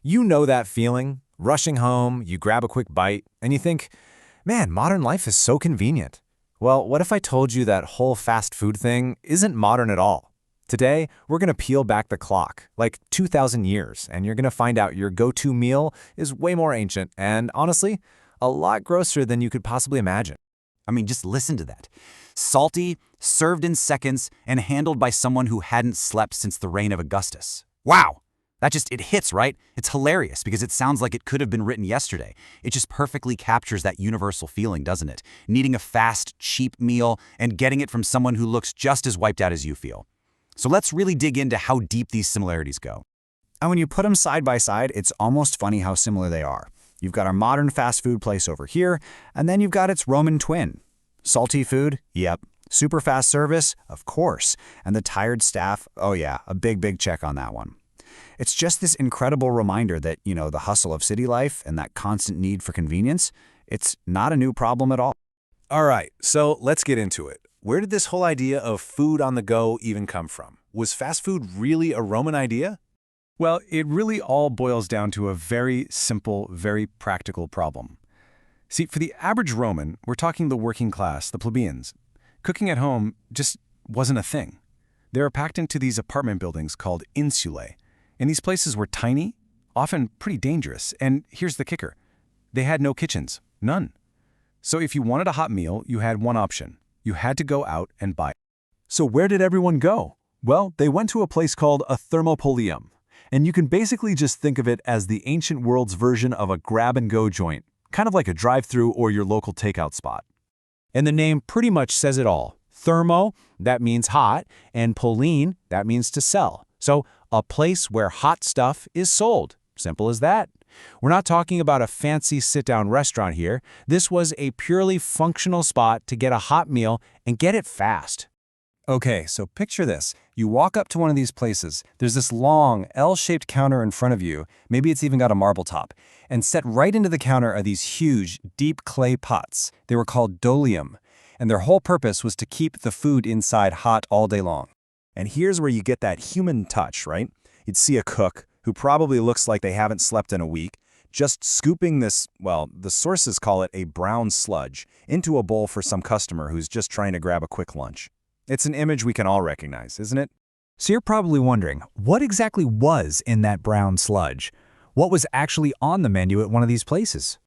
You know that feeling. Rushing home, you grab a quick bite, and you think, man, modern life is so convenient. Well, what if I told you that whole fast food thing isn't modern at all? Today, we're going to peel back the clock, like 2,000 years, and you're going to find out your go-to meal is way more ancient and, honestly, a lot grosser than you could possibly imagine. I mean, just listen to that. Salty, served in seconds, and handled by someone who hadn't slept since the reign of Augustus. Wow! It hits, right? It's hilarious because it sounds like it could have been written yesterday. It just perfectly captures that universal feeling, doesn't it? Needing a fast, cheap meal and getting it from someone who looks just as wiped out as you feel. So let's really dig into how deep these similarities go. And when you put them side by side, it's almost funny how similar they are. You've got our modern fast food place over here, and then you've got its Roman twin. Salty food? Yep. Super fast service? Of course. And the tired staff? Oh yeah, a big check on that one. It's just this incredible reminder that, the hustle of city life and that constant need for convenience, it's not a new problem at all. All right, so let's get into it. Where did this whole idea of food on the go even come from? Was fast food really a Roman idea? Well, it really all boils down to a very simple, very practical problem. See, for the average Roman, we're talking the working class, the plebeians, cooking at home just wasn't a thing. They were packed into these apartment buildings called insulae, and these places were tiny, often pretty dangerous, and here's the kicker. They had no kitchens, none. So if you wanted a hot meal, you had one option. You had to go out and buy it. So where did everyone go? Well, they went to a place called a Thermopoleium, and you can basically just think of it as the ancient world's version of a grab-and-go joint, kind of like a drive-thru or your local takeout spot. And the name pretty much says it all. Thermo, that means hot, and polein, that means to sell. So a place where hot stuff is sold. Simple as that. We're not talking about a fancy sit-down restaurant here. This was a purely functional spot to get a hot meal and get it fast. Okay, so picture this. You walk up to one of these places. There's this long, L-shaped counter in front of you. Maybe it's even got a marble top. And set right into the counter are these huge, deep clay pots. They were called dolium. And their whole purpose was to keep the food inside hot all day long. And here's where you get that human touch, right? You'd see a cook, who probably looks like they haven't slept in a week, just scooping this, well, the sources call it a brown sludge, into a bowl for some customer who's just trying to grab a quick lunch. It's an image we can all recognize, isn't it? So you're probably wondering, what exactly was in that brown sludge? What was actually on the menu at one of these places?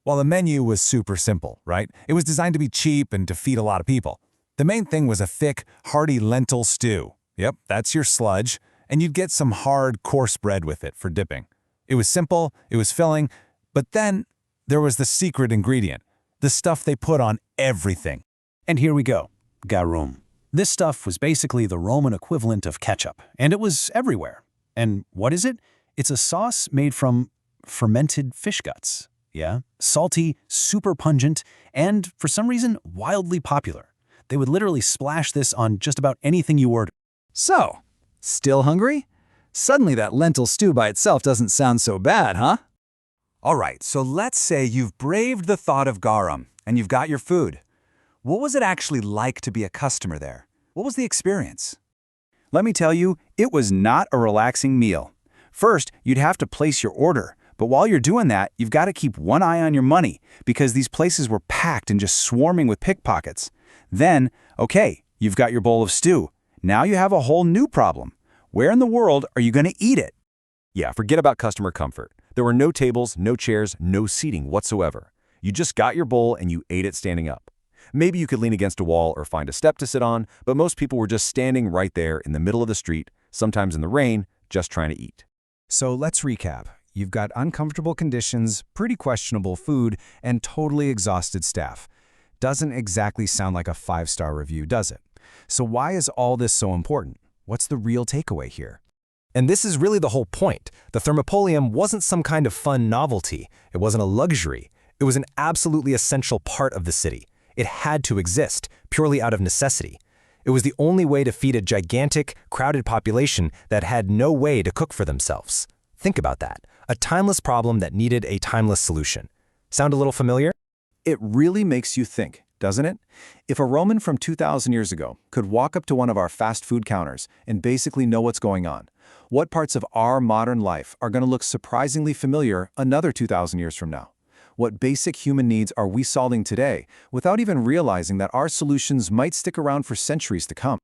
Well, the menu was super simple, right? It was designed to be cheap and to feed a lot of people. The main thing was a thick, hearty lentil stew. Yep, that's your sludge. And you'd get some hard, coarse bread with it for dipping. It was simple, it was filling, but then there was the secret ingredient, the stuff they put on everything. And here we go, garum. This stuff was basically the Roman equivalent of ketchup, and it was everywhere. And what is it? It's a sauce made from fermented fish guts. Yeah, salty, super pungent, and for some reason, wildly popular. They would literally splash this on just about anything you order. So, still hungry? Suddenly that lentil stew by itself doesn't sound so bad, huh? All right, so let's say you've braved the thought of garum and you've got your food. What was it actually like to be a customer there? What was the experience? Let me tell you, it was not a relaxing meal. First, you'd have to place your order, but while you're doing that, you've got to keep one eye on your money because these places were packed and just swarming with pickpockets. Then, okay, you've got your bowl of stew. Now you have a whole new problem. Where in the world are you going to eat it? Yeah, forget about customer comfort. There were no tables, no chairs, no seating whatsoever. You just got your bowl and you ate it standing up. Maybe you could lean against a wall or find a step to sit on, but most people were just standing right there in the middle of the street, sometimes in the rain, just trying to eat. So let's recap. You've got uncomfortable conditions, pretty questionable food, and totally exhausted staff. Doesn't exactly sound like a 5-star review, does it? So why is all this so important? What's the real takeaway here? And this is really the whole point. The Thermopoleium wasn't some kind of fun novelty. It wasn't a luxury. It was an absolutely essential part of the city. It had to exist, purely out of necessity. It was the only way to feed a gigantic, crowded population that had no way to cook for themselves. Think about that. A timeless problem that needed a timeless solution. Sound a little familiar? It really makes you think, doesn't it? If a Roman from 2,000 years ago could walk up to one of our fast food counters and basically know what's going on, What parts of our modern life are going to look surprisingly familiar another 2,000 years from now? What basic human needs are we solving today without even realizing that our solutions might stick around for centuries to come?